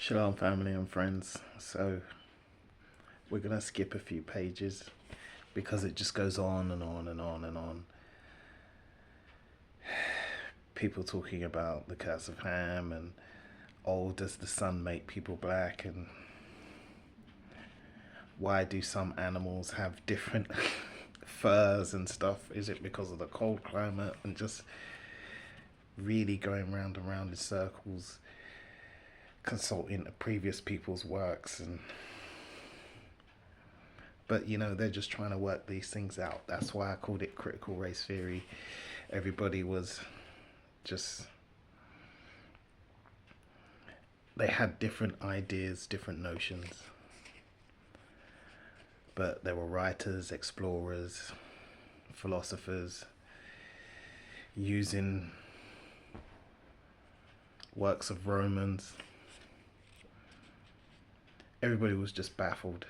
Shalom, family and friends. So, we're going to skip a few pages because it just goes on and on and on and on. People talking about the curse of Ham and, oh, does the sun make people black? And why do some animals have different furs and stuff? Is it because of the cold climate? And just really going round and round in circles, consulting previous people's works. But they're just trying to work these things out. That's why I called it critical race theory. Everybody was just, they had different ideas, different notions. But there were writers, explorers, philosophers using works of Romans. Everybody was just baffled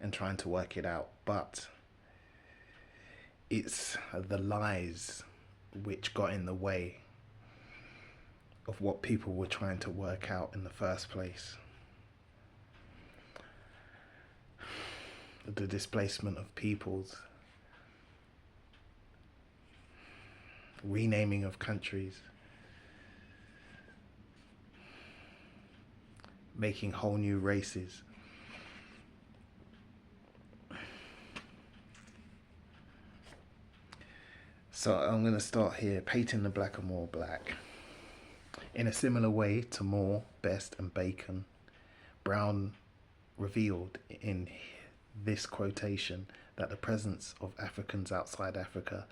and trying to work it out. But it's the lies which got in the way of what people were trying to work out in the first place. The displacement of peoples, renaming of countries, making whole new races. So I'm going to start here, painting the blackamoor black. In a similar way to Moore, Best and Bacon, Brown revealed in this quotation that the presence of Africans outside Africa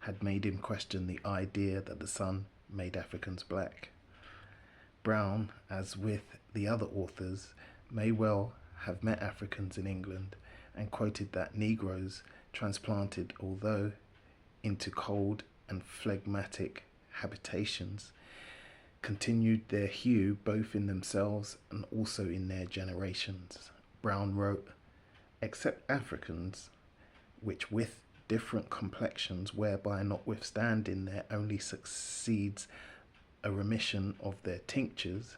had made him question the idea that the sun made Africans black. Brown, as with the other authors, may well have met Africans in England and quoted that Negroes transplanted, although into cold and phlegmatic habitations, continued their hue both in themselves and also in their generations. Brown wrote, except Africans, which with different complexions, whereby notwithstanding there only succeeds a remission of their tinctures,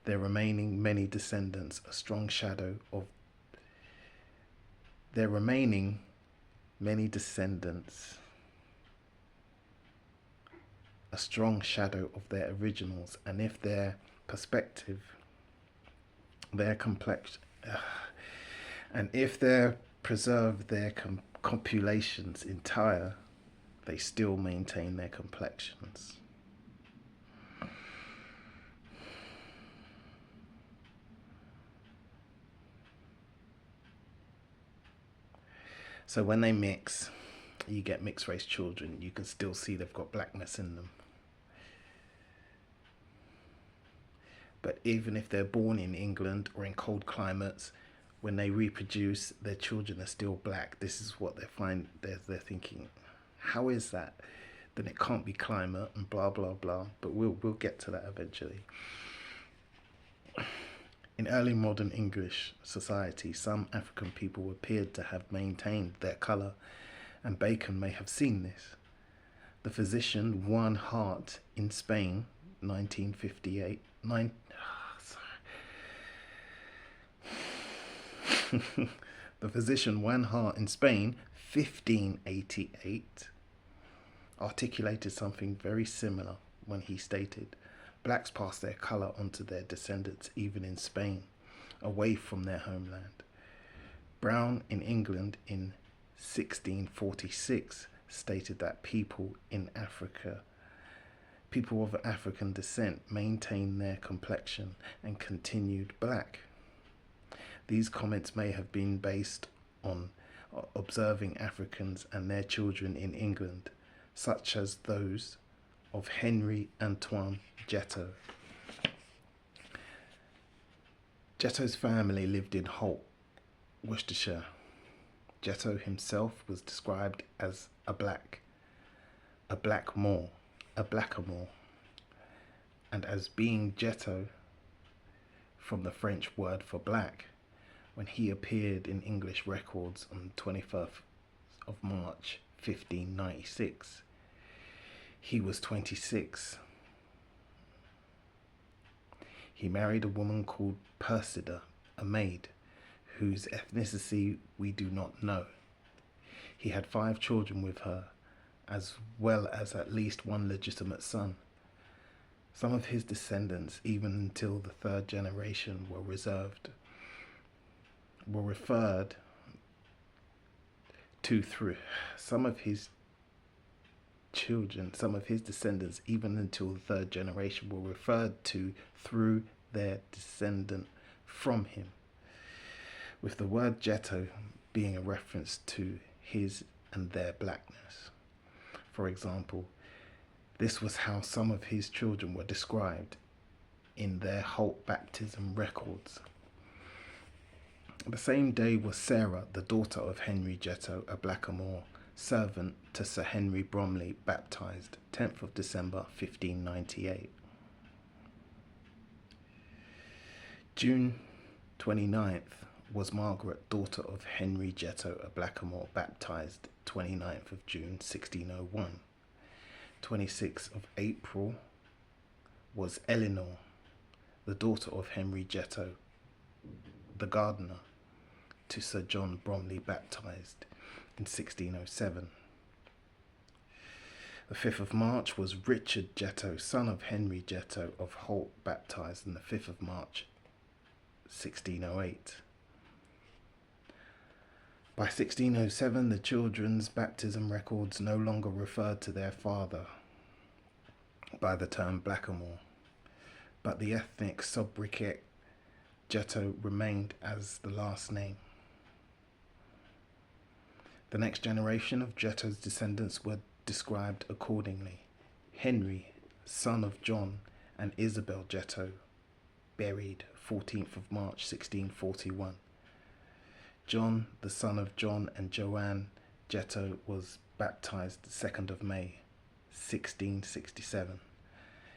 their remaining many descendants a strong shadow of their remaining many descendants a strong shadow of their originals, and if their perspective, their complexion, and if they preserve their copulations entire, they still maintain their complexions. So when they mix, you get mixed race children. You can still see they've got blackness in them. But even if they're born in England or in cold climates, when they reproduce, their children are still black. This is what they find. They're thinking, how is that? Then it can't be climate and blah blah blah. But we'll get to that eventually. In early modern English society, some African people appeared to have maintained their colour, and Bacon may have seen this. The physician Juan Hart in Spain, 1958, the physician Juan Hart in Spain, 1588, articulated something very similar when he stated, blacks pass their colour onto their descendants even in Spain, away from their homeland. Brown in England in 1646 stated that people of African descent maintained their complexion and continued black. These comments may have been based on observing Africans and their children in England, such as those of Henry Antoine Jetto. Jetto's family lived in Holt, Worcestershire. Jetto himself was described as a blackamoor, and as being Jetto from the French word for black. When he appeared in English records on the 21st of March 1596, he was 26. He married a woman called Persida, a maid, whose ethnicity we do not know. He had 5 children with her, as well as at least 1 legitimate son. Some of his descendants, even until the 3rd generation, were referred to through some of his descendants, even until the 3rd generation, were referred to through their descendant from him, with the word Ghetto being a reference to his and their blackness. For example, this was how some of his children were described in their Holt baptism records. The same day was Sarah, the daughter of Henry Ghetto, a blackamoor, servant to Sir Henry Bromley, baptized 10th of December 1598. June 29th was Margaret, daughter of Henry Ghetto, a blackamoor, baptized 29th of June 1601. 26th of April was Eleanor, the daughter of Henry Ghetto, the gardener to Sir John Bromley, baptized in 1607. The 5th of March was Richard Ghetto, son of Henry Ghetto of Holt, baptized on the 5th of March 1608. By 1607, the children's baptism records no longer referred to their father by the term blackamoor, but the ethnic sobriquet Ghetto remained as the last name. The next generation of Ghetto's descendants were described accordingly. Henry, son of John and Isabel Ghetto, buried 14th of March 1641. John, the son of John and Joanne Ghetto, was baptized 2nd of May 1667.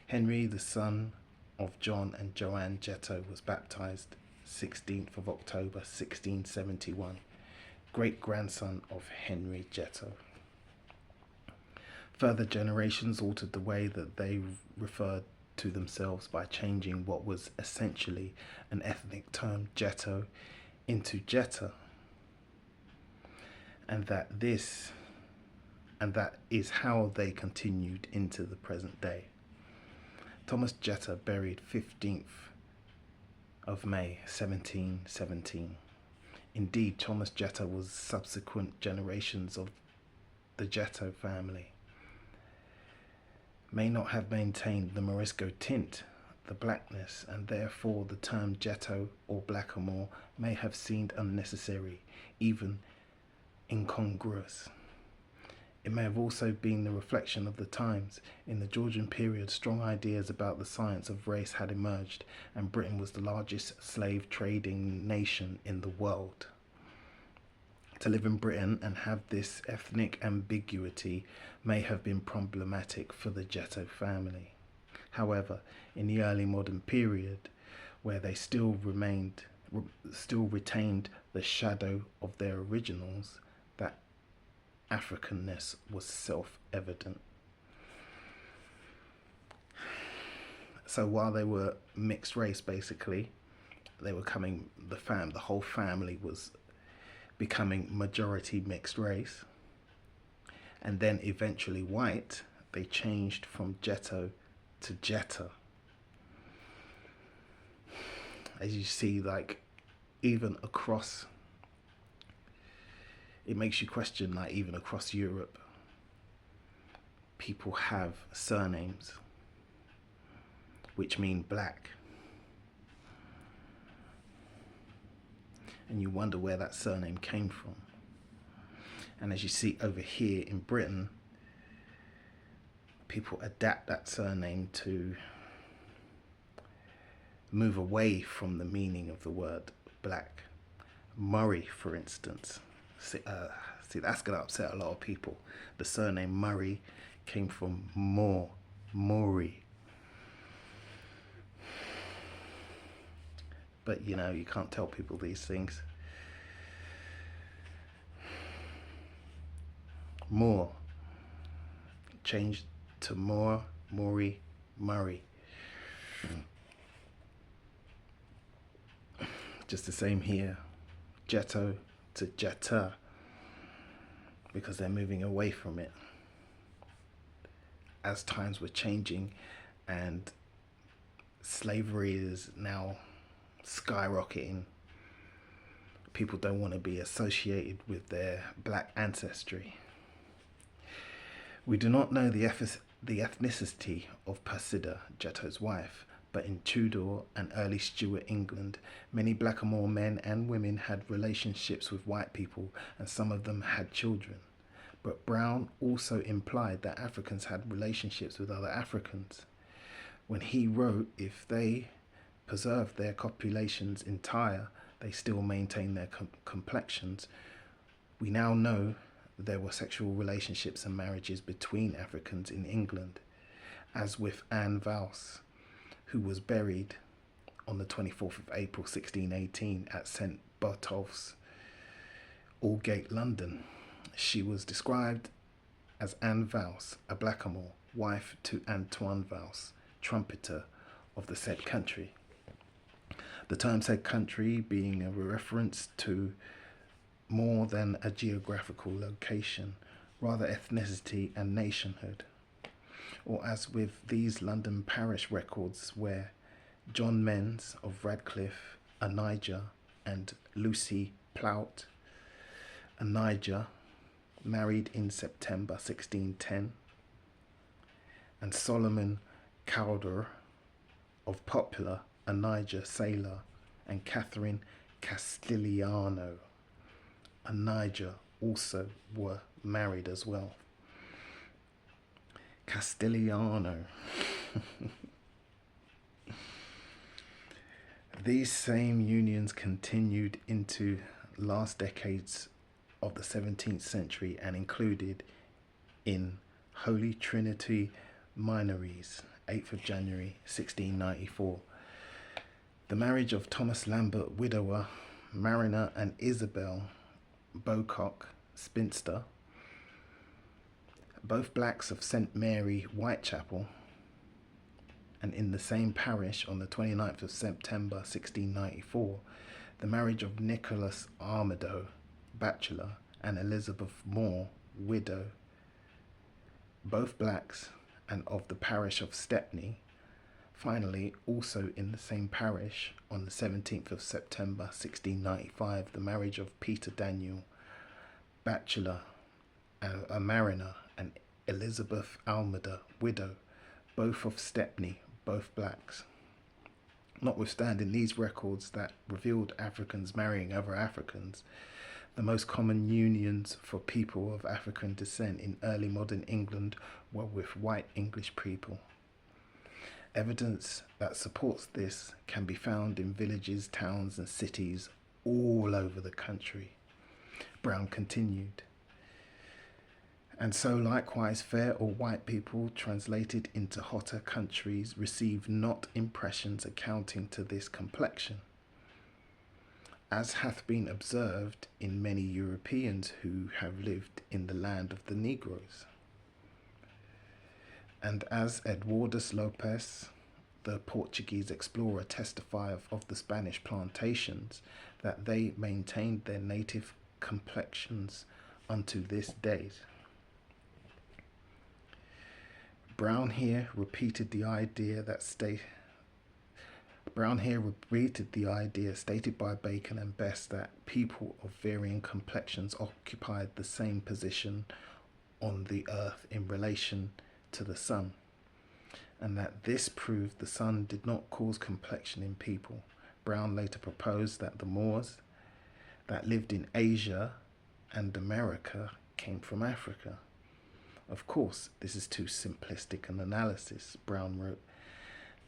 Henry, the son of John and Joanne Ghetto, was baptized 16th of October 1671, great-grandson of Henry Ghetto. Further generations altered the way that they referred to themselves by changing what was essentially an ethnic term, Ghetto, into Jetta, and that is how they continued into the present day. Thomas Jetta, buried 15th of May 1717. Indeed, Thomas Jetta was subsequent generations of the Ghetto family may not have maintained the Morisco tint, the blackness, and therefore the term Ghetto or blackamoor may have seemed unnecessary, even incongruous. It may have also been the reflection of the times. In the Georgian period, strong ideas about the science of race had emerged, and Britain was the largest slave trading nation in the world. To live in Britain and have this ethnic ambiguity may have been problematic for the Ghetto family. However, in the early modern period, where they still retained the shadow of their originals, that Africanness was self-evident. So while they were mixed race, basically, they were the whole family was becoming majority mixed race, and then eventually white, they changed from Ghetto to Jetta. As you see, like, even across, it makes you question, like, even across Europe, people have surnames which mean black. And you wonder where that surname came from. And as you see over here in Britain, people adapt that surname to move away from the meaning of the word black. Murray, for instance. See, that's going to upset a lot of people. The surname Murray came from Maury. But, you know, you can't tell people these things. Moore changed to Moore, Maury, Murray. Just the same here, ghetto to jetta, because they're moving away from it. As times were changing and slavery is now skyrocketing, people don't want to be associated with their black ancestry. We do not know the ethnicity of Persida, Jetto's wife, but in Tudor and early Stuart England, many blackamoor men and women had relationships with white people, and some of them had children. But Brown also implied that Africans had relationships with other Africans. When he wrote, if they preserved their copulations entire, they still maintain their complexions, we now know there were sexual relationships and marriages between Africans in England, as with Anne Valse, who was buried on the 24th of April 1618 at St. Botolph's, Aldgate, London. She was described as Anne Valse, a blackamoor, wife to Antoine Valse, trumpeter of the said country. The term said country being a reference to more than a geographical location, rather ethnicity and nationhood. Or as with these London parish records where John Menz of Radcliffe, a Niger, and Lucy Plout, a Niger, married in September 1610, and Solomon Cowder of Poplar, a Niger sailor, and Catherine Castigliano, a Niger, also were married as well. Castigliano. These same unions continued into last decades of the 17th century and included in Holy Trinity Minories, 8th of January 1694, the marriage of Thomas Lambert, widower, mariner, and Isabel Bocock, spinster, both blacks of St. Mary, Whitechapel, and in the same parish on the 29th of September 1694, the marriage of Nicholas Armado, bachelor, and Elizabeth Moore, widow, both blacks and of the parish of Stepney. Finally, also in the same parish, on the 17th of September 1695, the marriage of Peter Daniel, bachelor, a mariner, and Elizabeth Almeda, widow, both of Stepney, both blacks. Notwithstanding these records that revealed Africans marrying other Africans, the most common unions for people of African descent in early modern England were with white English people. Evidence that supports this can be found in villages, towns, and cities all over the country. Brown continued. And so likewise fair or white people translated into hotter countries receive not impressions accounting to this complexion, as hath been observed in many Europeans who have lived in the land of the Negroes. And as Eduardo Lopez, the Portuguese explorer, testifieth of the Spanish plantations, that they maintained their native complexions unto this day. Brown here repeated the idea stated by Bacon and Best that people of varying complexions occupied the same position on the earth in relation to the sun, and that this proved the sun did not cause complexion in people. Brown later proposed that the Moors that lived in Asia and America came from Africa. Of course, this is too simplistic an analysis, Brown wrote.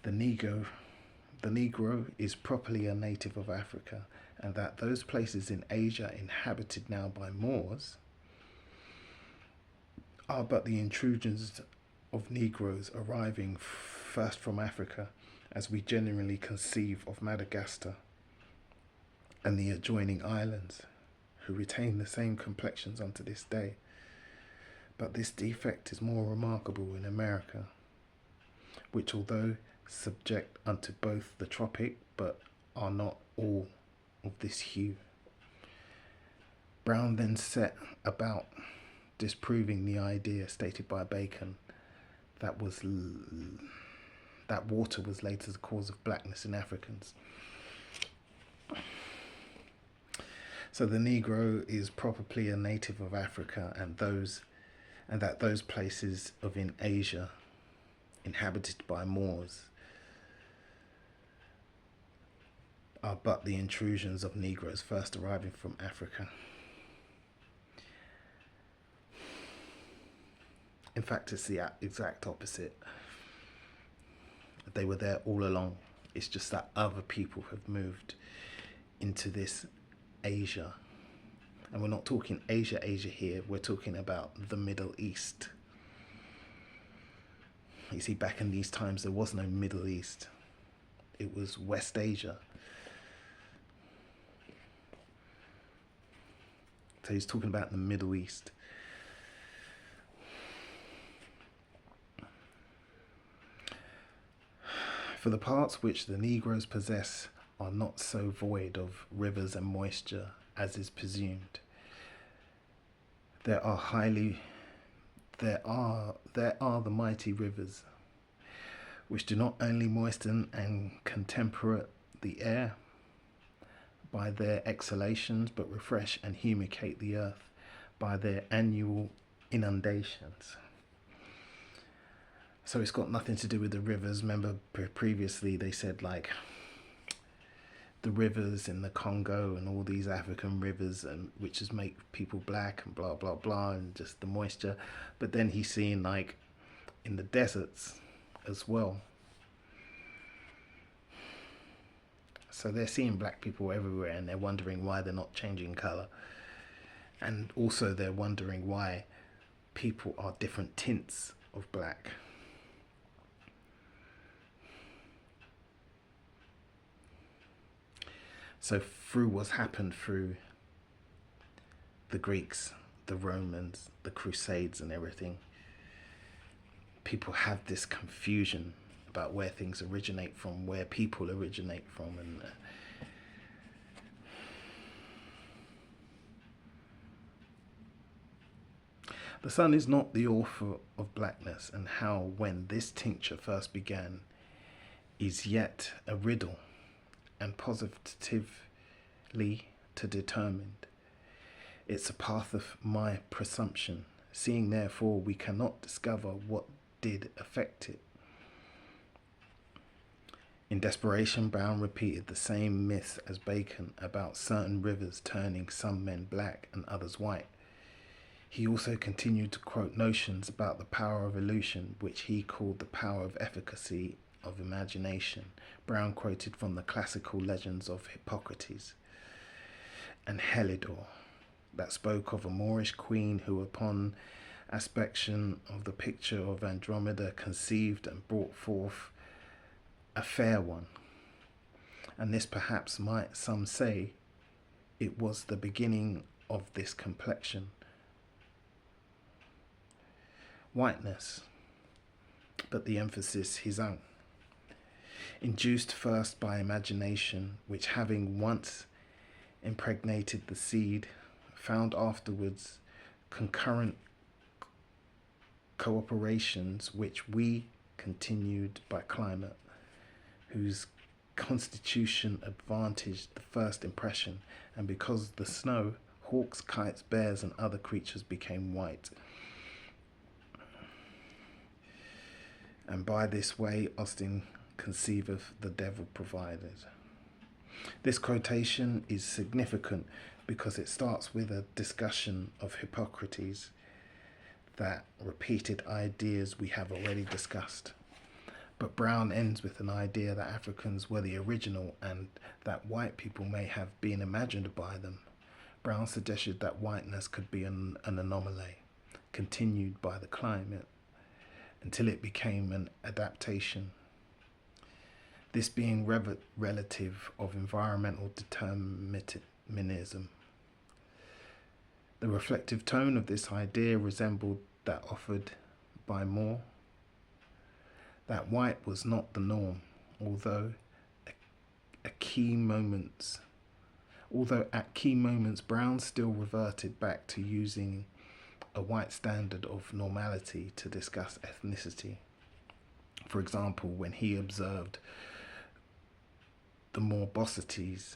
The Negro is properly a native of Africa, and that those places in Asia inhabited now by Moors are but the intrusions of Negroes arriving first from Africa, as we generally conceive of Madagascar and the adjoining islands, who retain the same complexions unto this day. But this defect is more remarkable in America, which although subject unto both the tropic, but are not all of this hue. Brown then set about disproving the idea stated by Bacon that water was later the cause of blackness in Africans. So the Negro is probably a native of Africa, and that those places in Asia inhabited by Moors are but the intrusions of Negroes first arriving from Africa. In fact, it's the exact opposite. They were there all along. It's just that other people have moved into this Asia. And we're not talking Asia here. We're talking about the Middle East. You see, back in these times, there was no Middle East. It was West Asia. So he's talking about the Middle East. For the parts which the Negroes possess are not so void of rivers and moisture as is presumed. There are the mighty rivers, which do not only moisten and contemperate the air by their exhalations, but refresh and humectate the earth by their annual inundations. So it's got nothing to do with the rivers. Remember previously they said like the rivers in the Congo and all these African rivers, and which just make people black and blah blah blah, and just the moisture. But then he's seeing like in the deserts as well. So they're seeing black people everywhere, and they're wondering why they're not changing colour. And also they're wondering why people are different tints of black. So through what's happened through the Greeks, the Romans, the Crusades and everything, people have this confusion about where things originate from, where people originate from. And the sun is not the author of blackness, and how when this tincture first began is yet a riddle, and positively to determine. It's a path of my presumption, seeing therefore we cannot discover what did affect it. In desperation, Brown repeated the same myth as Bacon about certain rivers turning some men black and others white. He also continued to quote notions about the power of illusion, which he called the power of efficacy of imagination. Brown quoted from the classical legends of Hippocrates and Helidor, that spoke of a Moorish queen who, upon aspection of the picture of Andromeda, conceived and brought forth a fair one. And this perhaps might some say it was the beginning of this complexion. Whiteness, but the emphasis his own. Induced first by imagination, which having once impregnated the seed, found afterwards concurrent cooperations which we continued by climate, whose constitution advantaged the first impression, and because the snow, hawks, kites, bears, and other creatures became white. And by this way Austin conceiveth the devil provided. This quotation is significant because it starts with a discussion of Hippocrates that repeated ideas we have already discussed. But Brown ends with an idea that Africans were the original and that white people may have been imagined by them. Brown suggested that whiteness could be an anomaly, continued by the climate, until it became an adaptation. This being relative of environmental determinism. The reflective tone of this idea resembled that offered by Moore, that white was not the norm, although a key moment Although at key moments Brown still reverted back to using a white standard of normality to discuss ethnicity. For example, when he observed the morbosities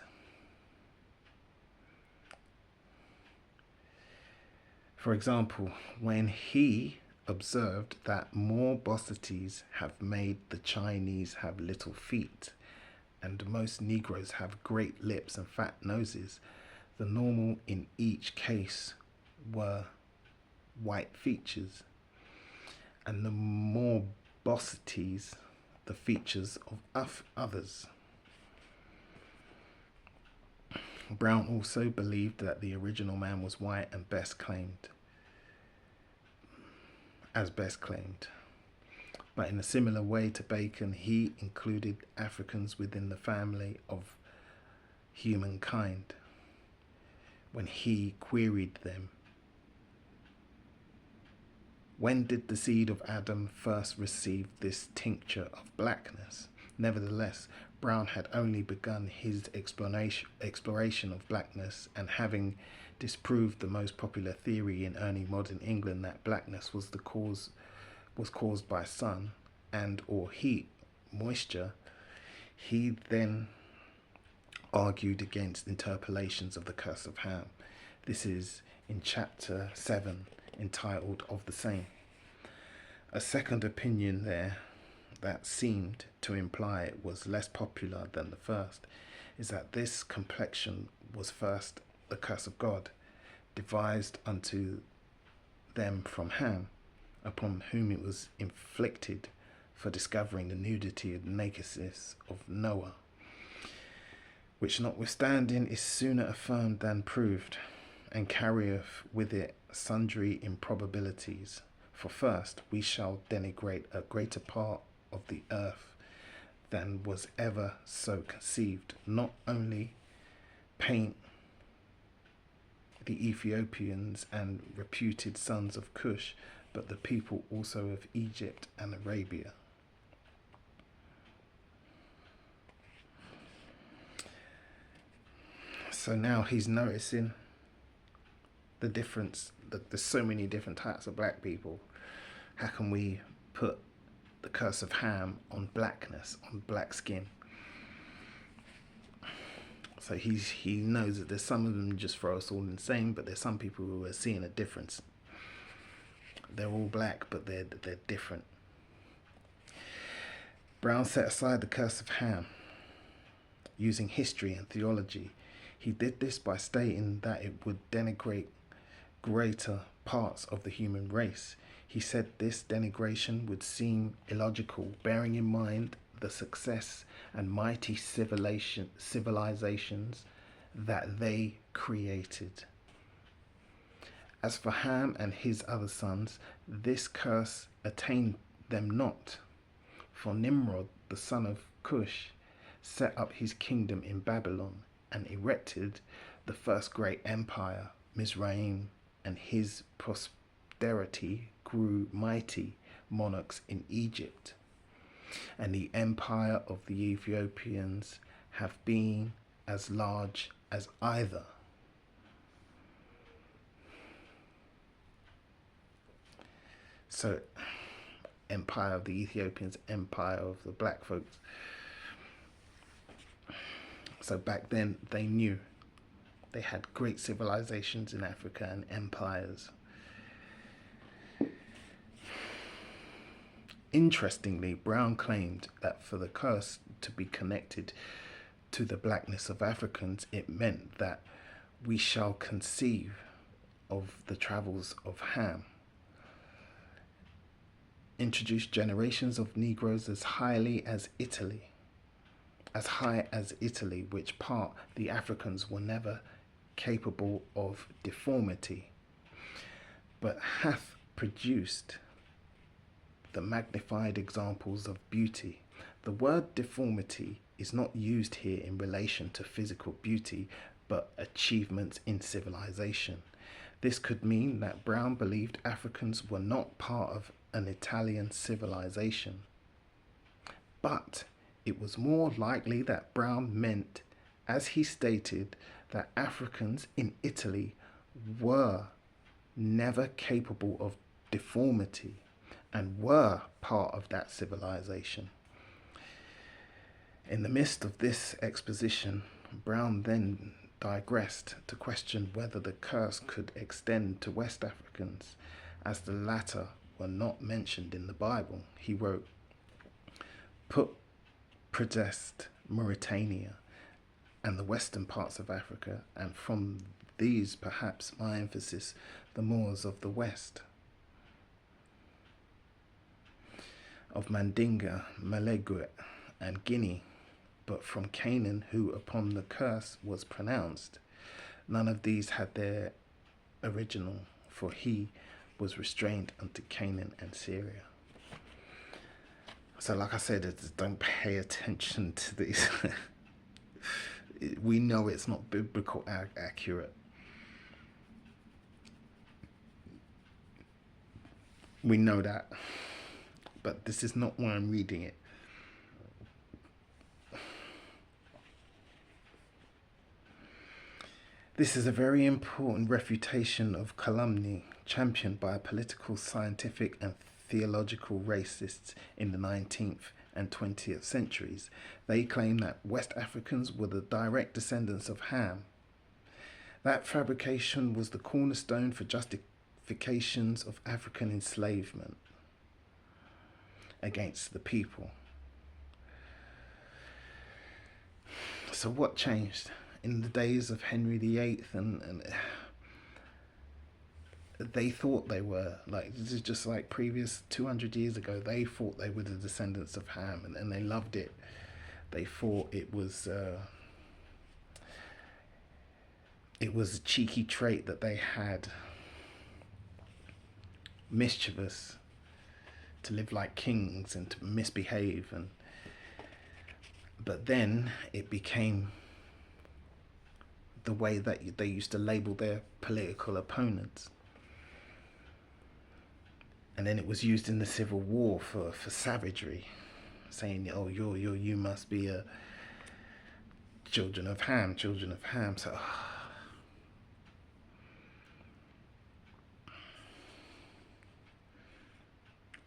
that morbosities have made the Chinese have little feet and most Negroes have great lips and fat noses, the normal in each case were white features, and the morbosities the features of others. Brown also believed that the original man was white and best claimed. But in a similar way to Bacon, he included Africans within the family of humankind when he queried them. When did the seed of Adam first receive this tincture of blackness? Nevertheless, Brown had only begun his exploration of blackness, and having disproved the most popular theory in early modern England that blackness was caused by sun and or heat, moisture, he then argued against interpolations of the curse of Ham. This is in chapter 7, entitled Of the Same. A second opinion there that seemed to imply it was less popular than the first is that this complexion was first the curse of God, devised unto them from Ham, upon whom it was inflicted for discovering the nudity and nakedness of Noah, which notwithstanding is sooner affirmed than proved, and carrieth with it sundry improbabilities. For first, we shall denigrate a greater part of the earth than was ever so conceived, not only paint the Ethiopians and reputed sons of Cush, but the people also of Egypt and Arabia. So now he's noticing the difference, that there's so many different types of black people. How can we put the curse of Ham on blackness, on black skin? So he knows that there's some of them just throw us all insane, but there's some people who are seeing a difference. They're all black, but they're different. Brown set aside the curse of Ham using history and theology. He did this by stating that it would denigrate greater parts of the human race. He said this denigration would seem illogical, bearing in mind the success and mighty civilizations that they created. As for Ham and his other sons, this curse attained them not. For Nimrod, the son of Cush, set up his kingdom in Babylon and erected the first great empire, Mizraim, and his posterity grew mighty monarchs in Egypt. And the empire of the Ethiopians have been as large as either. So, empire of the Ethiopians, empire of the black folks. So back then they knew they had great civilizations in Africa and empires. Interestingly, Brown claimed that for the curse to be connected to the blackness of Africans, it meant that we shall conceive of the travels of Ham, introduced generations of Negroes as high as Italy, which part the Africans were never capable of deformity, but hath produced the magnified examples of beauty. The word deformity is not used here in relation to physical beauty, but achievements in civilization. This could mean that Brown believed Africans were not part of an Italian civilization, but it was more likely that Brown meant as he stated that Africans in Italy were never capable of deformity and were part of that civilization. In the midst of this exposition, Brown then digressed to question whether the curse could extend to West Africans, as the latter were not mentioned in the Bible. He wrote, "Put possessed Mauritania and the western parts of Africa, and from these perhaps my emphasis, the Moors of the West, of Mandinga, Maleguet, and Guinea, but from Canaan, who upon the curse was pronounced. None of these had their original, for he was restrained unto Canaan and Syria." So like I said, don't pay attention to these. We know it's not biblical accurate. We know that. But this is not why I'm reading it. This is a very important refutation of calumny championed by political, scientific, and theological racists in the 19th and 20th centuries. They claim that West Africans were the direct descendants of Ham. That fabrication was the cornerstone for justifications of African enslavement against the people. So what changed? In the days of Henry VIII, and they thought they were, like, this is just like previous 200 years ago, they thought they were the descendants of Ham, and they loved it. They thought it was a cheeky trait that they had, mischievous, to live like kings and to misbehave, but then it became the way that they used to label their political opponents. And then it was used in the Civil War for savagery, saying, "Oh, you must be a children of Ham." So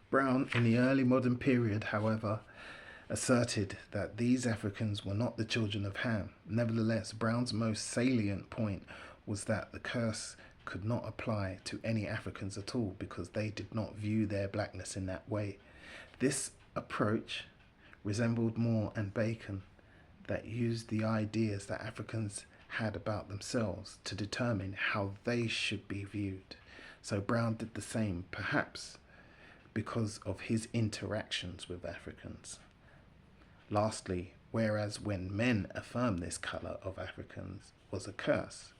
Brown, in the early modern period, however, asserted that these Africans were not the children of Ham. Nevertheless, Brown's most salient point was that the curse could not apply to any Africans at all because they did not view their blackness in that way. This approach resembled Moore and Bacon, that used the ideas that Africans had about themselves to determine how they should be viewed. So Brown did the same, perhaps because of his interactions with Africans. Lastly, whereas when men affirm this colour of Africans was a curse,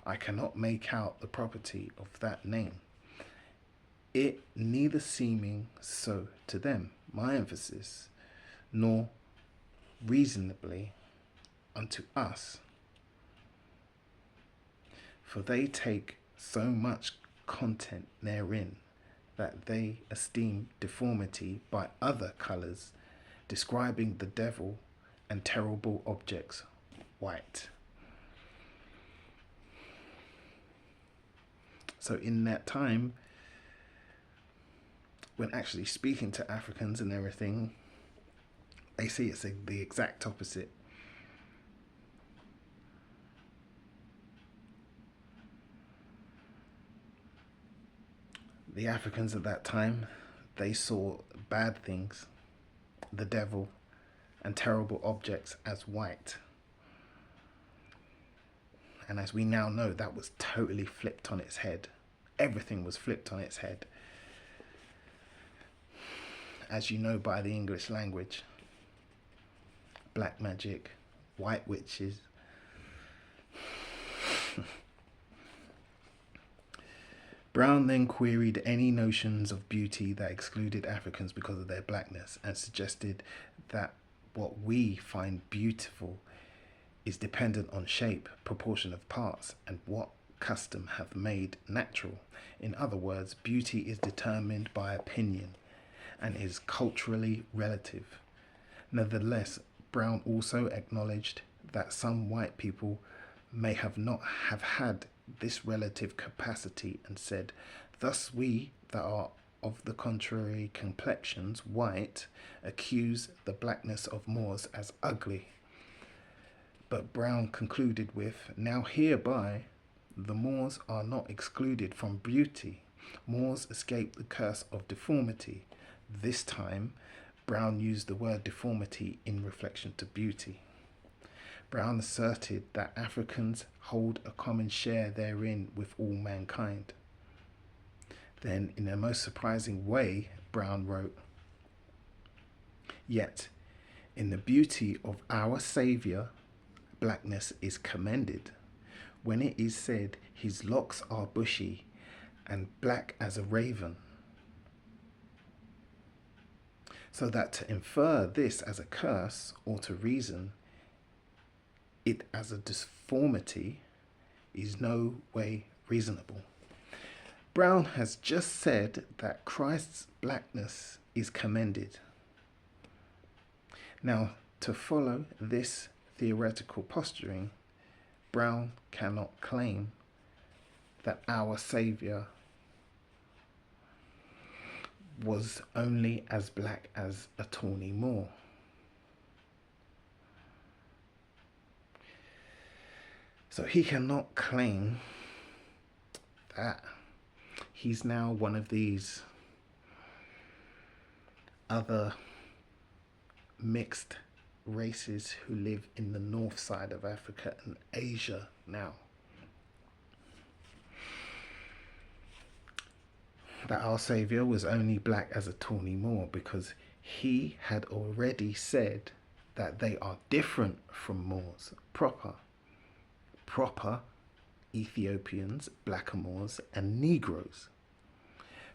I cannot make out the property of that name, it neither seeming so to them, my emphasis, nor reasonably unto us. For they take so much content therein that they esteem deformity by other colours, describing the devil and terrible objects white. So in that time, when actually speaking to Africans and everything, they see it's the exact opposite. The Africans at that time, they saw bad things, the devil, and terrible objects as white. And as we now know, that was totally flipped on its head. Everything was flipped on its head. As you know by the English language, black magic, white witches. Brown then queried any notions of beauty that excluded Africans because of their blackness, and suggested that what we find beautiful is dependent on shape, proportion of parts, and what custom have made natural. In other words, beauty is determined by opinion and is culturally relative. Nevertheless, Brown also acknowledged that some white people may have not have had this relative capacity, and said, thus we that are of the contrary complexions, white, accuse the blackness of Moors as ugly. But Brown concluded with, now hereby the Moors are not excluded from beauty. Moors escape the curse of deformity. This time, Brown used the word deformity in reflection to beauty. Brown asserted that Africans hold a common share therein with all mankind. Then, in a most surprising way, Brown wrote, yet, in the beauty of our Saviour, blackness is commended. When it is said, his locks are bushy and black as a raven. So that to infer this as a curse, or to reason it as a deformity, is no way reasonable. Brown has just said that Christ's blackness is commended. Now, to follow this theoretical posturing, Brown cannot claim that our Saviour was only as black as a tawny Moor. So he cannot claim that he's now one of these other mixed races who live in the north side of Africa and Asia now. That our Saviour was only black as a tawny Moor, because he had already said that they are different from Moors proper Ethiopians, blackamoors, and Negroes.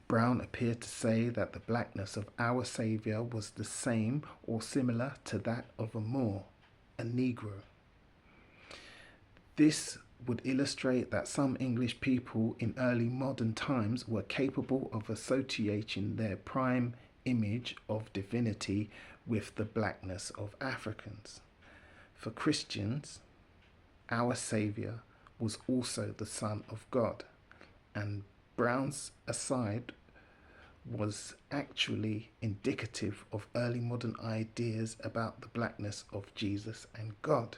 Brown appeared to say that the blackness of our Saviour was the same or similar to that of a Moor, a Negro. This would illustrate that some English people in early modern times were capable of associating their prime image of divinity with the blackness of Africans. For Christians, our Saviour was also the Son of God, and Brown's aside was actually indicative of early modern ideas about the blackness of Jesus and God.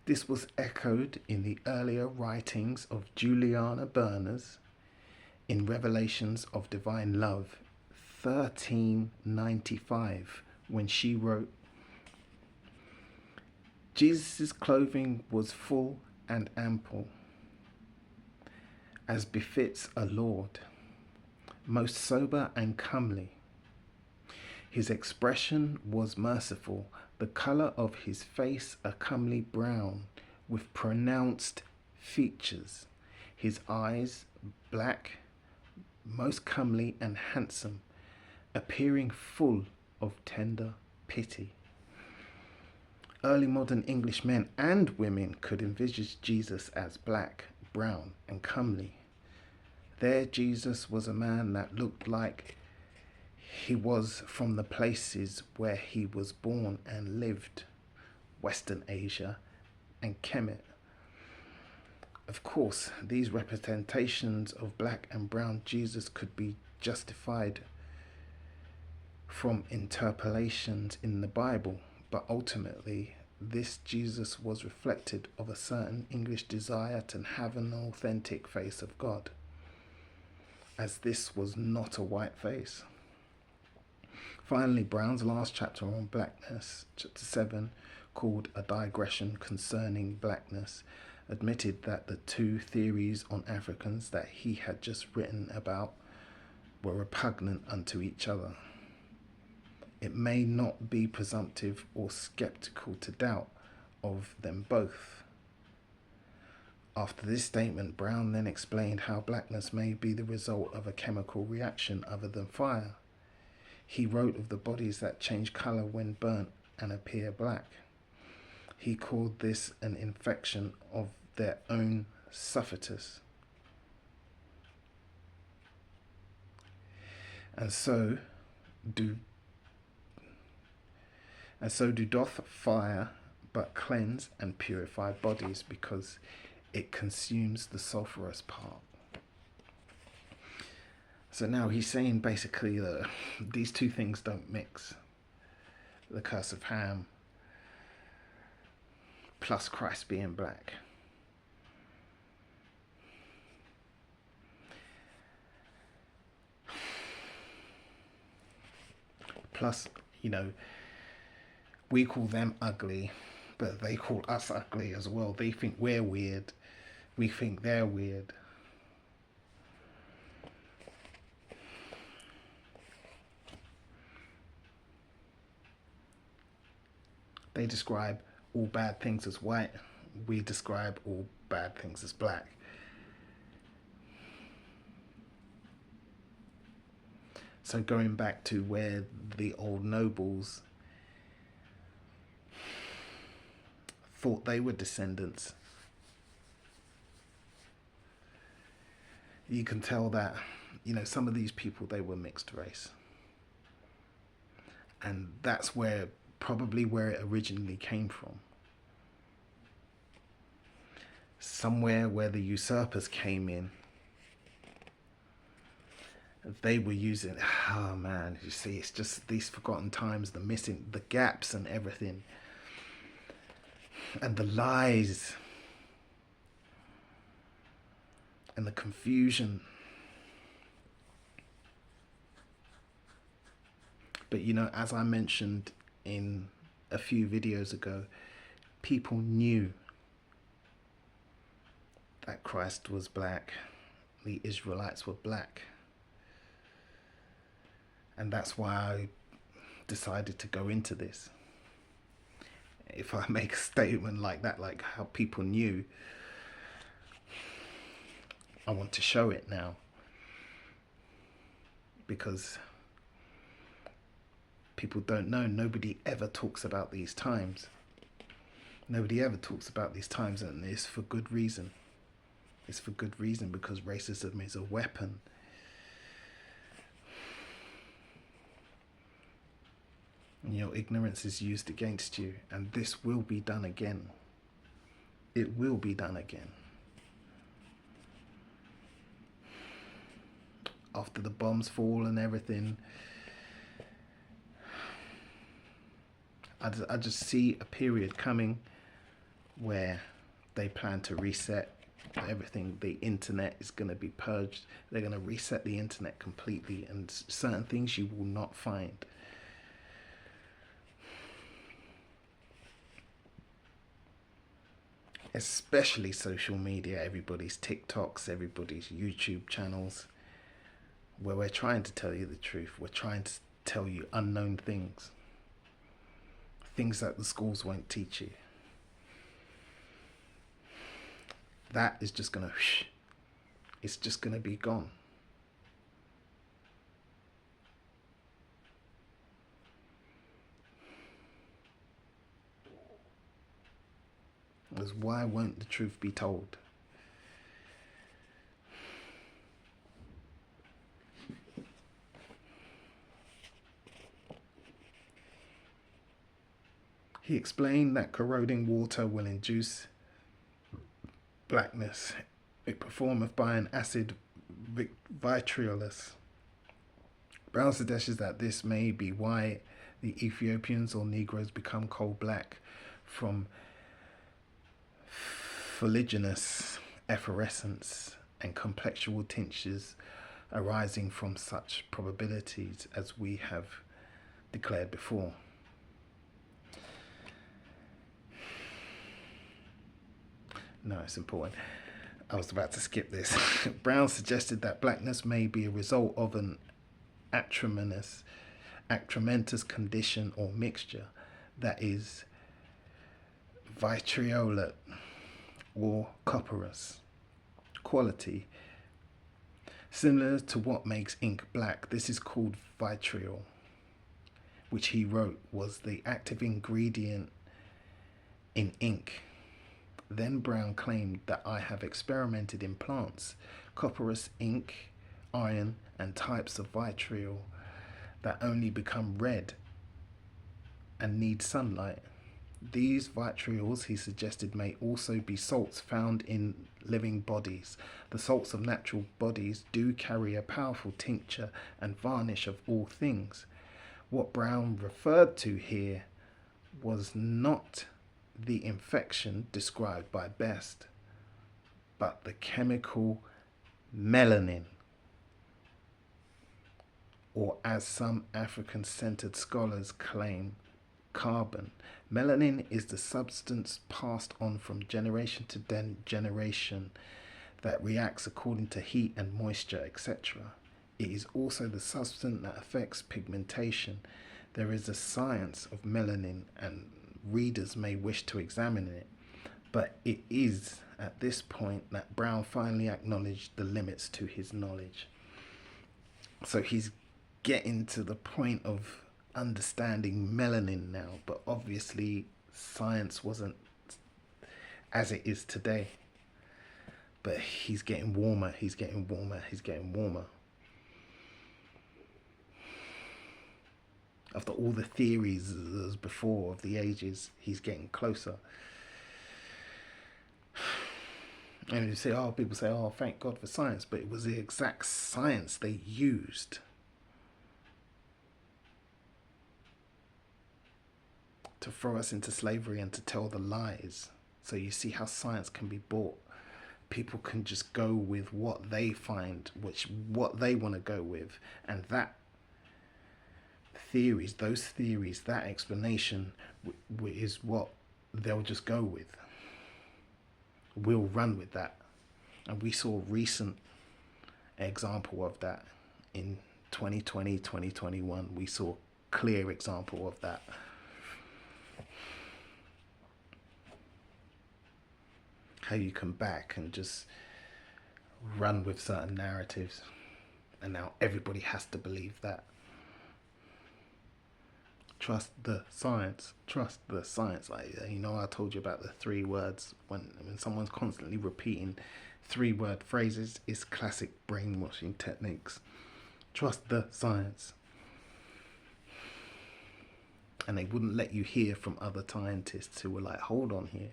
This was echoed in the earlier writings of Juliana Berners in Revelations of Divine Love, 1395, when she wrote, Jesus' clothing was full and ample, as befits a lord, most sober and comely. His expression was merciful, the colour of his face a comely brown, with pronounced features, his eyes black, most comely and handsome, appearing full of tender pity. Early modern English men and women could envisage Jesus as black, brown, and comely. Their Jesus was a man that looked like he was from the places where he was born and lived, Western Asia and Kemet. Of course, these representations of black and brown Jesus could be justified from interpolations in the Bible, but ultimately this Jesus was reflected of a certain English desire to have an authentic face of God, as this was not a white face. Finally, Brown's last chapter on blackness, chapter 7, called A Digression Concerning Blackness, admitted that the two theories on Africans that he had just written about were repugnant unto each other. It may not be presumptive or skeptical to doubt of them both. After this statement, Brown then explained how blackness may be the result of a chemical reaction other than fire. He wrote of the bodies that change colour when burnt and appear black. He called this an infection of their own surface. And so doth fire but cleanse and purify bodies because it consumes the sulfurous part. So now he's saying basically that these two things don't mix. The curse of Ham plus Christ being black. Plus, you know, we call them ugly, but they call us ugly as well. They think we're weird. We think they're weird. They describe all bad things as white. We describe all bad things as black. So going back to where the old nobles thought they were descendants, you can tell that, you know, some of these people, they were mixed race. And that's where, probably where it originally came from. Somewhere where the usurpers came in, they were using, oh man, you see, it's just these forgotten times, the missing, the gaps and everything, and the lies and the confusion. But you know, as I mentioned in a few videos ago, people knew that Christ was black, the Israelites were black. And that's why I decided to go into this. If I make a statement like that, like how people knew, I want to show it now. Because people don't know. Nobody ever talks about these times. Nobody ever talks about these times, and it's for good reason. It's for good reason, because racism is a weapon. And your ignorance is used against you, and this will be done again. It will be done again. After the bombs fall and everything, I just see a period coming where they plan to reset everything. The internet is going to be purged. They're going to reset the internet completely, and certain things you will not find. Especially social media, everybody's TikToks, everybody's YouTube channels, where we're trying to tell you the truth. We're trying to tell you unknown things. Things that the schools won't teach you. That is just going to, it's just going to be gone. Because why won't the truth be told? He explained that corroding water will induce blackness. It performeth by an acid vitriolus. Brown suggests that this may be why the Ethiopians or Negroes become coal black from fuliginous efflorescence and complexual tinctures arising from such probabilities as we have declared before. No, it's important. I was about to skip this. Brown suggested that blackness may be a result of an actromentous condition or mixture that is vitriolate or copperous quality, similar to what makes ink black. This is called vitriol, which he wrote was the active ingredient in ink. Then Brown claimed that I have experimented in plants, copperous ink, iron, and types of vitriol that only become red and need sunlight. These vitriols, he suggested, may also be salts found in living bodies. The salts of natural bodies do carry a powerful tincture and varnish of all things. What Brown referred to here was not the infection described by Best, but the chemical melanin, or as some African-centered scholars claim, carbon. Melanin is the substance passed on from generation to generation that reacts according to heat and moisture, etc. It is also the substance that affects pigmentation. There is a science of melanin, and readers may wish to examine it, but it is at this point that Brown finally acknowledged the limits to his knowledge. So he's getting to the point of understanding melanin now, but obviously science wasn't as it is today. But he's getting warmer, he's getting warmer, he's getting warmer. After all the theories as before of the ages, he's getting closer. And you say, people say, thank God for science, but it was the exact science they used to throw us into slavery and to tell the lies. So you see how science can be bought. People can just go with what they find, what they want to go with, and that those theories, that explanation is what they'll just go with. We'll run with that. And we saw a recent example of that in 2020, 2021. We saw a clear example of that. How you come back and just run with certain narratives, and now everybody has to believe that. Trust the science. Trust the science. I told you about the 3 words. When someone's constantly repeating 3-word phrases, it's classic brainwashing techniques. Trust the science. And they wouldn't let you hear from other scientists who were like, hold on here.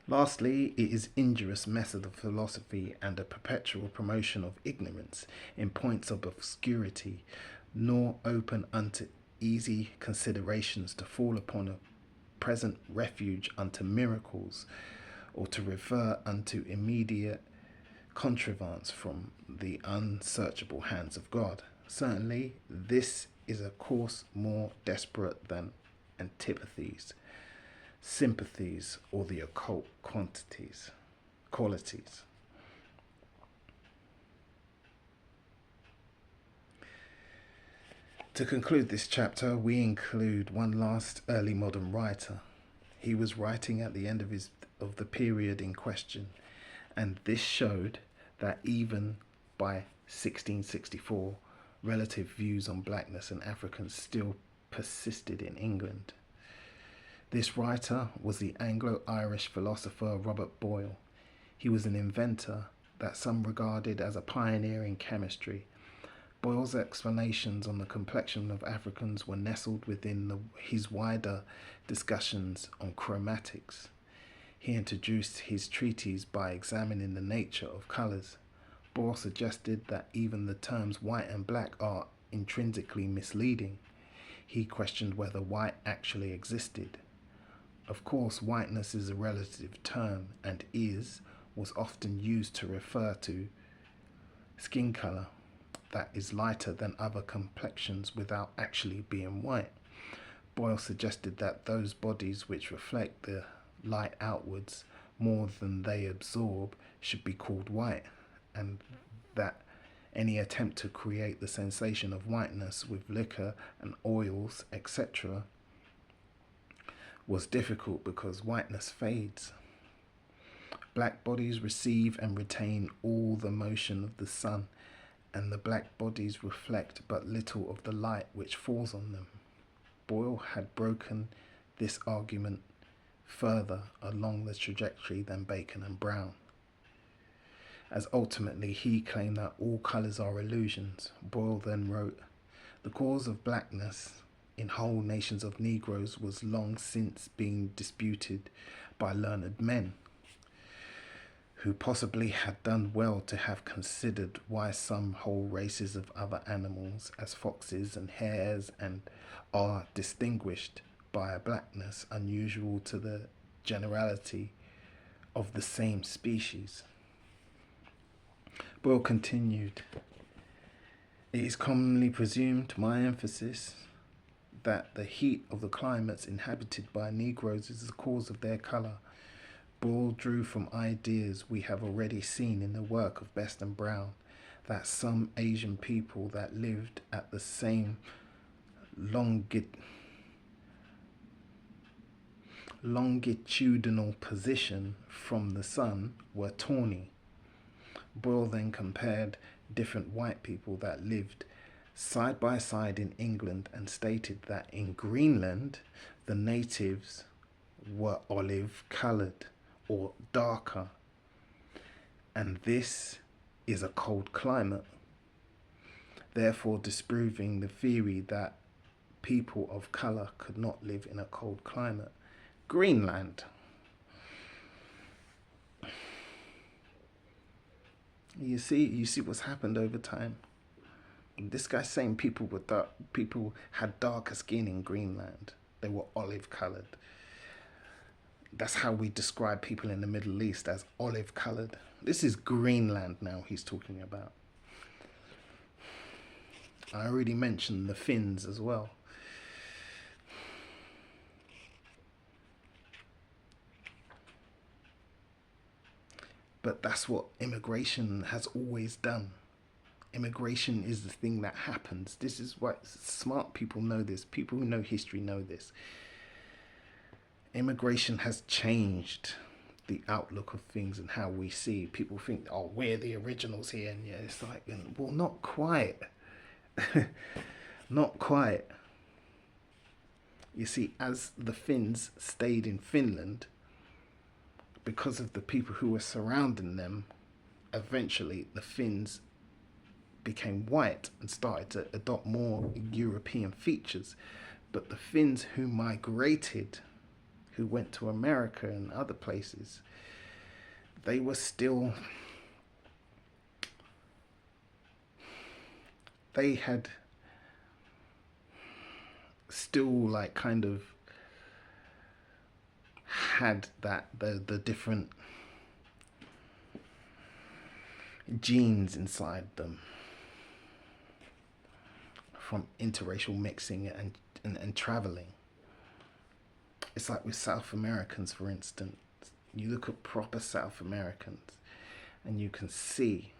Lastly, it is injurious method of philosophy and a perpetual promotion of ignorance in points of obscurity, nor open unto easy considerations to fall upon a present refuge unto miracles, or to refer unto immediate contrivance from the unsearchable hands of God. Certainly, this is a course more desperate than antipathies, sympathies, or the occult qualities. To conclude this chapter, we include one last early modern writer. He was writing at the end of the period in question, and this showed that even by 1664, relative views on blackness and Africans still persisted in England. This writer was the Anglo-Irish philosopher Robert Boyle. He was an inventor that some regarded as a pioneer in chemistry. Boyle's explanations on the complexion of Africans were nestled within his wider discussions on chromatics. He introduced his treatise by examining the nature of colours. Boyle suggested that even the terms white and black are intrinsically misleading. He questioned whether white actually existed. Of course, whiteness is a relative term, and was often used to refer to skin colour that is lighter than other complexions without actually being white. Boyle suggested that those bodies which reflect the light outwards more than they absorb should be called white, and that any attempt to create the sensation of whiteness with liquor and oils, etc., was difficult because whiteness fades. Black bodies receive and retain all the motion of the sun, and the black bodies reflect but little of the light which falls on them. Boyle had broken this argument further along the trajectory than Bacon and Brown, as ultimately he claimed that all colours are illusions. Boyle then wrote, "The cause of blackness in whole nations of Negroes was long since being disputed by learned men, who possibly had done well to have considered why some whole races of other animals, as foxes and hares, and are distinguished by a blackness unusual to the generality of the same species." Boyle continued, "It is commonly presumed, my emphasis, that the heat of the climates inhabited by Negroes is the cause of their colour. Boyle drew from ideas we have already seen in the work of Best and Brown, that some Asian people that lived at the same longitudinal position from the sun were tawny. Boyle then compared different white people that lived side by side in England and stated that in Greenland the natives were olive coloured or darker, and this is a cold climate, therefore disproving the theory that people of colour could not live in a cold climate. Greenland. You see what's happened over time. This guy's saying people had darker skin in Greenland. They were olive coloured. That's how we describe people in the Middle East, as olive coloured. This is Greenland now he's talking about. I already mentioned the Finns as well. But that's what immigration has always done. Immigration is the thing that happens. This is what smart people know this. People who know history know this. Immigration has changed the outlook of things and how we see. People think, oh, we're the originals here. And yeah, it's like, well, not quite. Not quite. You see, as the Finns stayed in Finland, because of the people who were surrounding them, eventually the Finns became white and started to adopt more European features. But the Finns who migrated, who went to America and other places, they were still, they had still like kind of had that the different genes inside them from interracial mixing and traveling. It's like with South Americans, for instance. You look at proper South Americans and you can see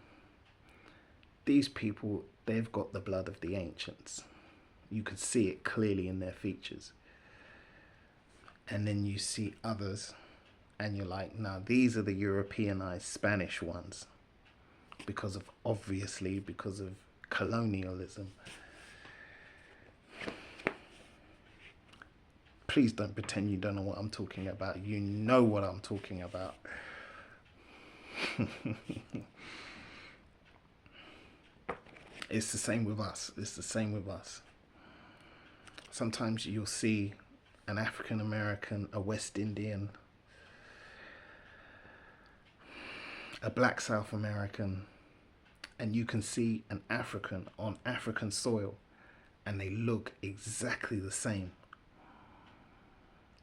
these people, they've got the blood of the ancients. You can see it clearly in their features. And then you see others and you're like, no, these are the Europeanized Spanish ones because of colonialism. Please don't pretend you don't know what I'm talking about. You know what I'm talking about. It's the same with us. It's the same with us. Sometimes you'll see an African American, a West Indian, a black South American, and you can see an African on African soil and they look exactly the same.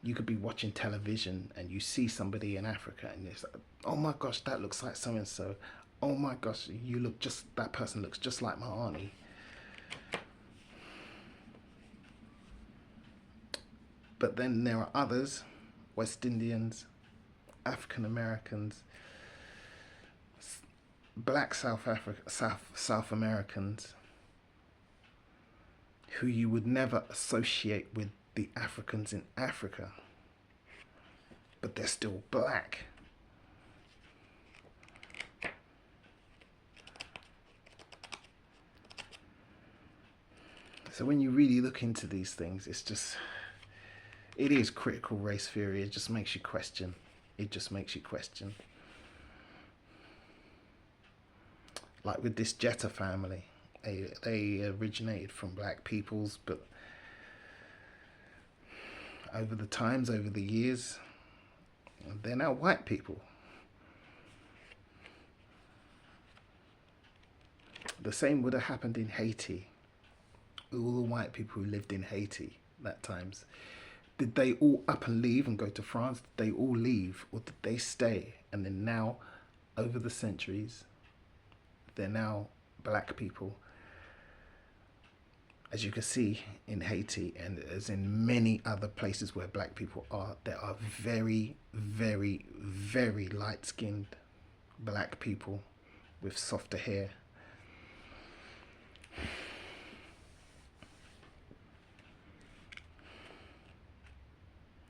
You could be watching television and you see somebody in Africa and it's like, oh my gosh, that looks like so and so. Oh my gosh, that person looks just like my auntie. But then there are others, West Indians, African Americans, black South Americans, who you would never associate with the Africans in Africa, but they're still black. So when you really look into these things, it is critical race theory. It just makes you question. It just makes you question. Like with this Jetta family, they originated from black peoples, but over the times, over the years, they're now white people. The same would have happened in Haiti. All the white people who lived in Haiti that times, did they all up and leave and go to France? Did they all leave, or did they stay? And then now, over the centuries, they're now black people. As you can see in Haiti, and as in many other places where black people are, there are very, very, very light-skinned black people with softer hair.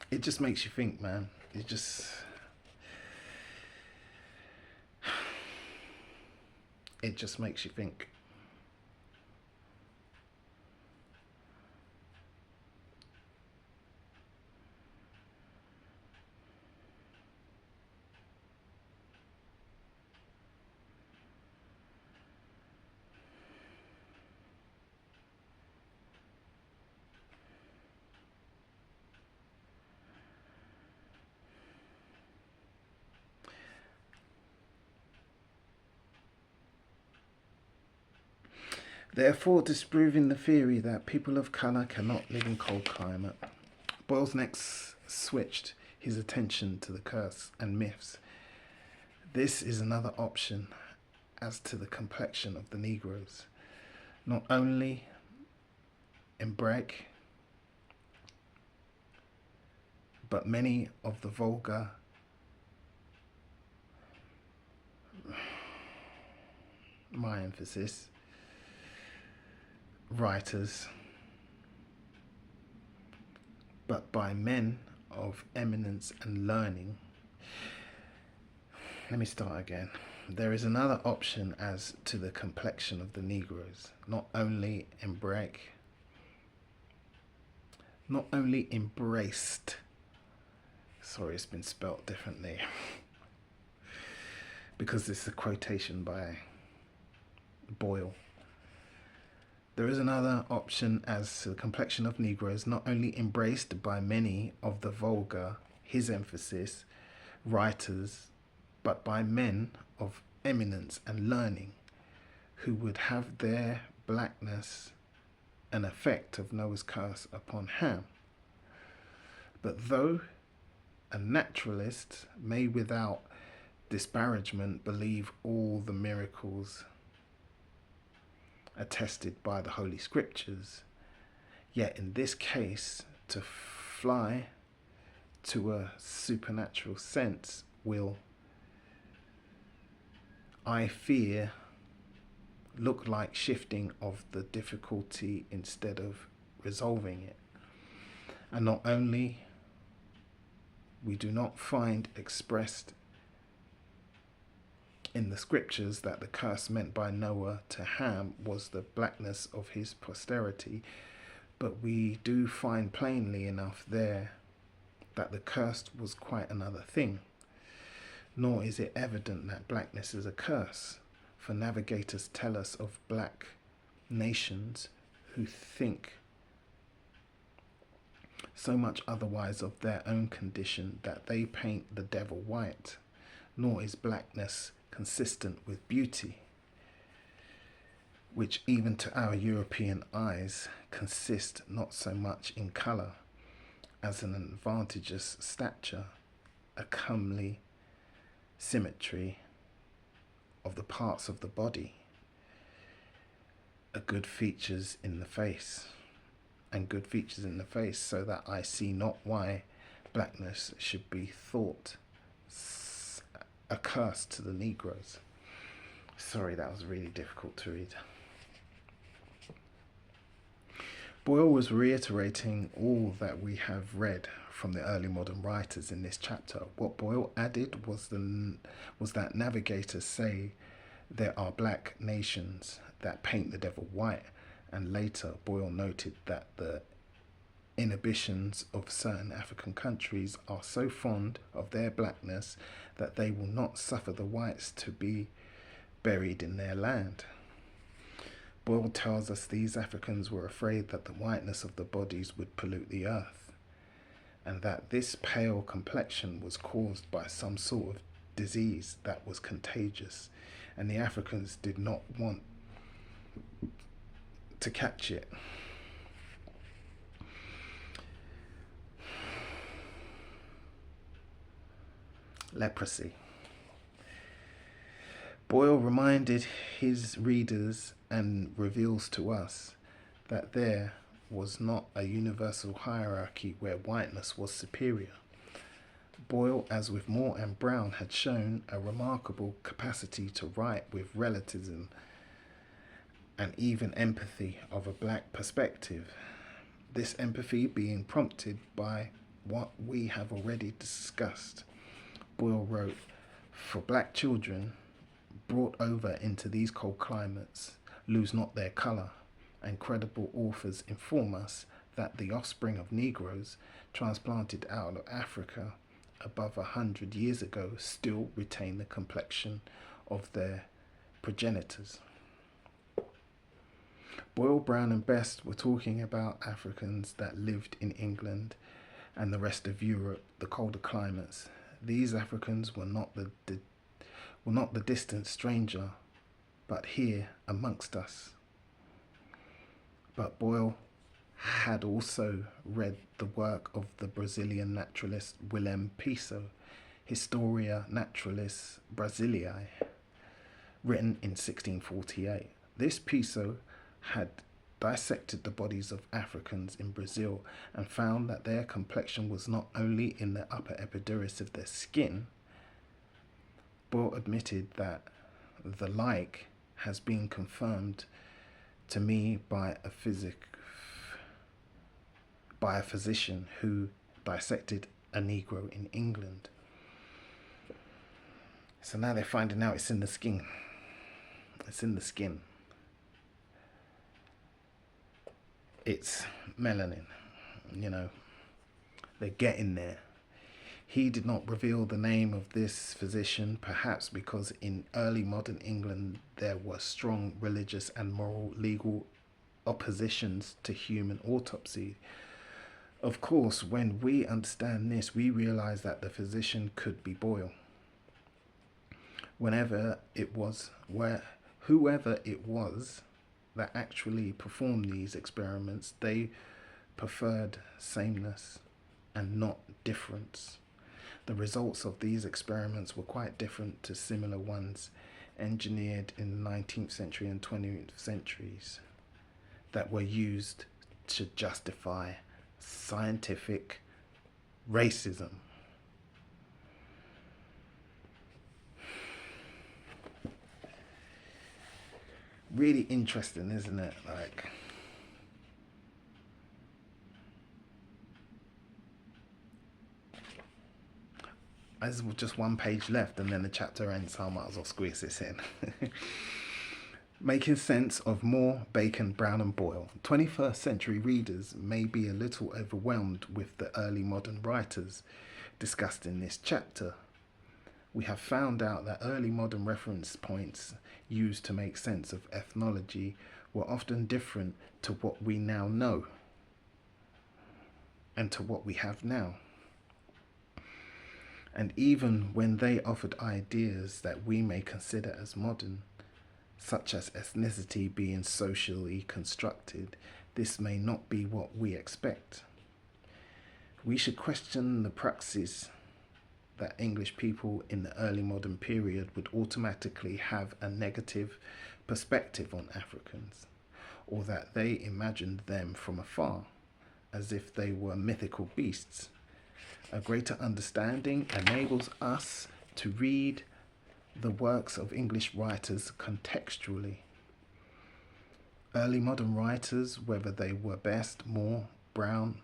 It just makes you think, man. It just makes you think. Therefore, disproving the theory that people of colour cannot live in cold climate, Boyle's next switched his attention to the curse and myths. This is another option as to the complexion of the Negroes. Not only in Breg, but many of the vulgar writers, but by men of eminence and learning. Let me start again. There is another option as to the complexion of the Negroes, not only embraced. Sorry, it's been spelt differently. Because this is a quotation by Boyle. There is another option as to the complexion of Negroes, not only embraced by many of the vulgar, his emphasis, writers, but by men of eminence and learning, who would have their blackness an effect of Noah's curse upon Ham. But though a naturalist may without disparagement believe all the miracles attested by the Holy Scriptures, yet in this case to fly to a supernatural sense will, I fear, look like shifting of the difficulty instead of resolving it. And not only we do not find expressed in the scriptures that the curse meant by Noah to Ham was the blackness of his posterity, but we do find plainly enough there that the curse was quite another thing. Nor is it evident that blackness is a curse, for navigators tell us of black nations who think so much otherwise of their own condition that they paint the devil white. Nor is blackness consistent with beauty, which even to our European eyes consist not so much in colour as an advantageous stature, a comely symmetry of the parts of the body, a good features in the face, so that I see not why blackness should be thought a curse to the Negroes. Sorry, that was really difficult to read. Boyle was reiterating all that we have read from the early modern writers in this chapter. What Boyle added was that navigators say there are black nations that paint the devil white, and later Boyle noted that the inhibitions of certain African countries are so fond of their blackness that they will not suffer the whites to be buried in their land. Boyle tells us these Africans were afraid that the whiteness of the bodies would pollute the earth, and that this pale complexion was caused by some sort of disease that was contagious, and the Africans did not want to catch it. Leprosy. Boyle reminded his readers and reveals to us that there was not a universal hierarchy where whiteness was superior. Boyle, as with Moore and Brown, had shown a remarkable capacity to write with relativism and even empathy of a black perspective. This empathy being prompted by what we have already discussed. Boyle wrote, "For black children brought over into these cold climates lose not their colour, and credible authors inform us that the offspring of Negroes transplanted out of Africa above 100 years ago still retain the complexion of their progenitors." Boyle, Brown and Best were talking about Africans that lived in England and the rest of Europe, the colder climates. These Africans were not the distant stranger, but here amongst us. But Boyle had also read the work of the Brazilian naturalist Willem Piso, Historia Naturalis Brasiliae, written in 1648. This Piso had dissected the bodies of Africans in Brazil and found that their complexion was not only in the upper epidermis of their skin. Boyle admitted that the like has been confirmed to me by a physician who dissected a Negro in England. So now they're finding out it's in the skin. It's in the skin. It's melanin, they're getting there. He did not reveal the name of this physician, perhaps because in early modern England there were strong religious and moral legal oppositions to human autopsy. Of course, when we understand this, we realize that the physician could be Boyle. Whoever it was that actually performed these experiments, they preferred sameness and not difference. The results of these experiments were quite different to similar ones engineered in the 19th century and 20th centuries that were used to justify scientific racism. Really interesting, isn't it? There's just one page left and then the chapter ends, so I might as well squeeze this in. Making sense of Moore, Bacon, Brown and Boyle. 21st century readers may be a little overwhelmed with the early modern writers discussed in this chapter. We have found out that early modern reference points used to make sense of ethnology were often different to what we now know and to what we have now. And even when they offered ideas that we may consider as modern, such as ethnicity being socially constructed, this may not be what we expect. We should question the praxis that English people in the early modern period would automatically have a negative perspective on Africans, or that they imagined them from afar, as if they were mythical beasts. A greater understanding enables us to read the works of English writers contextually. Early modern writers, whether they were Best, Moore, Brown,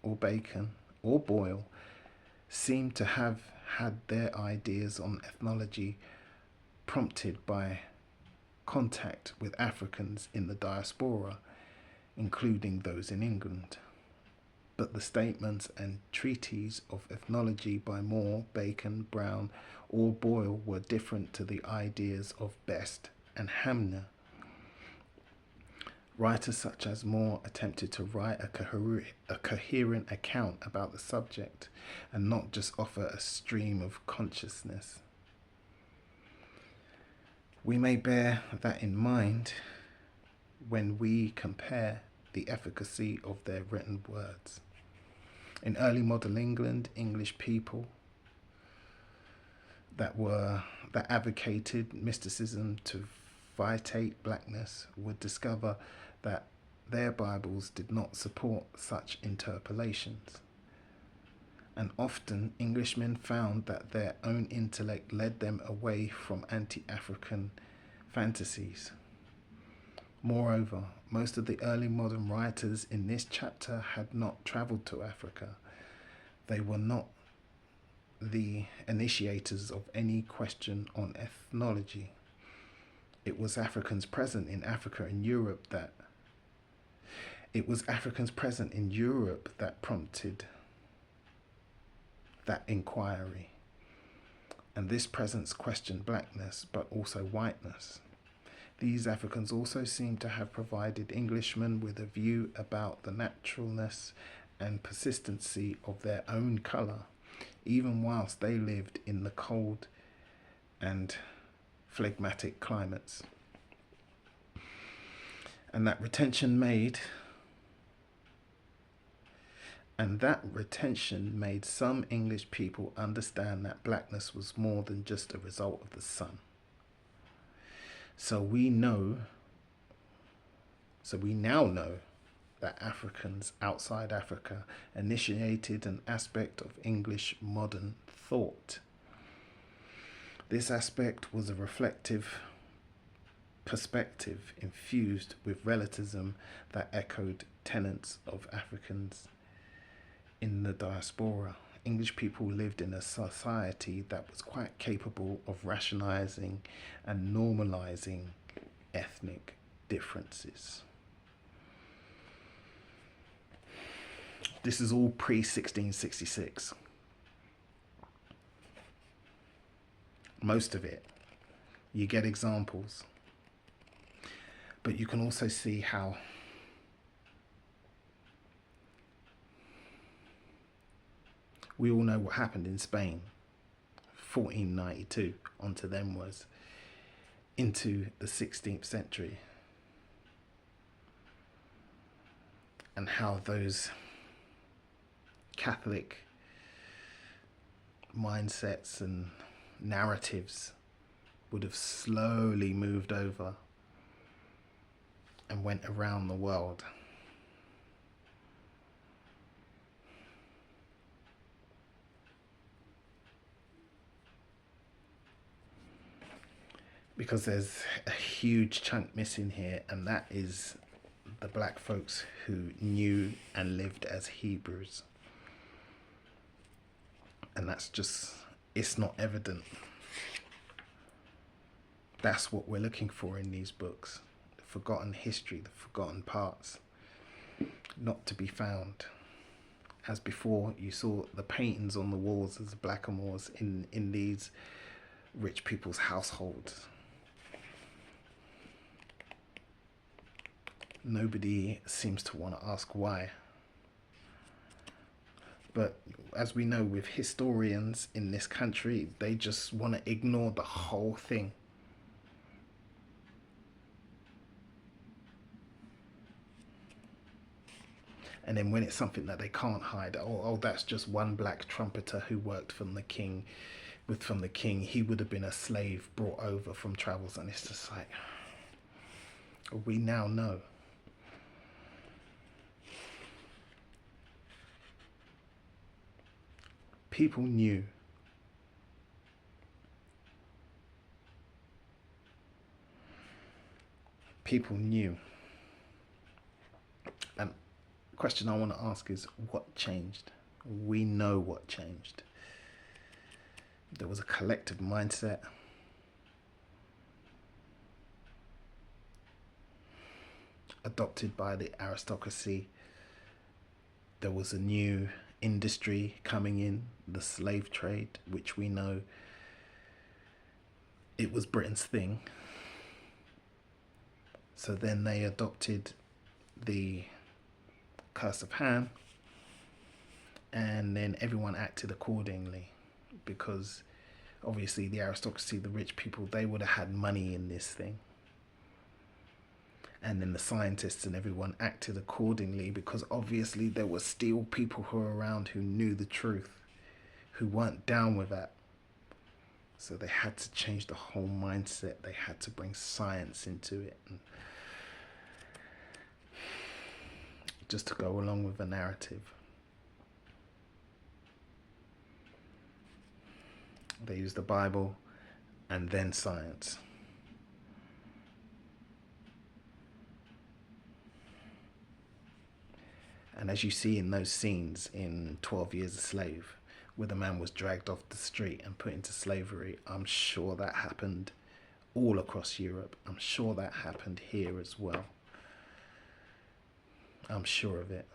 or Bacon, or Boyle, seem to have had their ideas on ethnology prompted by contact with Africans in the diaspora, including those in England. but the statements and treatises of ethnology by Moore, Bacon, Brown, or Boyle were different to the ideas of Best and Hamner. Writers such as Moore attempted to write a coherent account about the subject and not just offer a stream of consciousness. We may bear that in mind when we compare the efficacy of their written words. In early modern England, English people that advocated mysticism to vitiate blackness would discover that their Bibles did not support such interpolations. And often Englishmen found that their own intellect led them away from anti-African fantasies. Moreover, most of the early modern writers in this chapter had not travelled to Africa. They were not the initiators of any question on ethnology. It was Africans present in Africa and Europe that prompted that inquiry. And this presence questioned blackness, but also whiteness. These Africans also seem to have provided Englishmen with a view about the naturalness and persistency of their own colour, even whilst they lived in the cold and phlegmatic climates. And that retention made some English people understand that blackness was more than just a result of the sun. So we now know that Africans outside Africa initiated an aspect of English modern thought. This aspect was a reflective perspective infused with relativism that echoed tenets of Africans in the diaspora. English people lived in a society that was quite capable of rationalizing and normalizing ethnic differences. This is all pre-1666. Most of it. You get examples. But you can also see how we all know what happened in Spain, 1492, onto them was into the 16th century. And how those Catholic mindsets and narratives would have slowly moved over and went around the world. Because there's a huge chunk missing here, and that is the black folks who knew and lived as Hebrews. And that's just, it's not evident. That's what we're looking for in these books. The forgotten history, the forgotten parts, not to be found. As before, you saw the paintings on the walls as blackamoors in these rich people's households. Nobody seems to want to ask why. But as we know with historians in this country, they just want to ignore the whole thing. And then when it's something that they can't hide, oh, that's just one black trumpeter who worked from the king, he would have been a slave brought over from travels. And it's just like, we now know. People knew. People knew. And the question I want to ask is, what changed? We know what changed. There was a collective mindset. Adopted by the aristocracy there was a new industry coming in, the slave trade, which we know it was Britain's thing. So then they adopted the curse of Ham, and then everyone acted accordingly, because obviously the aristocracy, the rich people, they would have had money in this thing. And then the scientists and everyone acted accordingly, because obviously there were still people who were around who knew the truth, who weren't down with that. So they had to change the whole mindset. They had to bring science into it, and just to go along with the narrative. They used the Bible and then science. And as you see in those scenes in 12 Years a Slave, where the man was dragged off the street and put into slavery, I'm sure that happened all across Europe. I'm sure that happened here as well. I'm sure of it.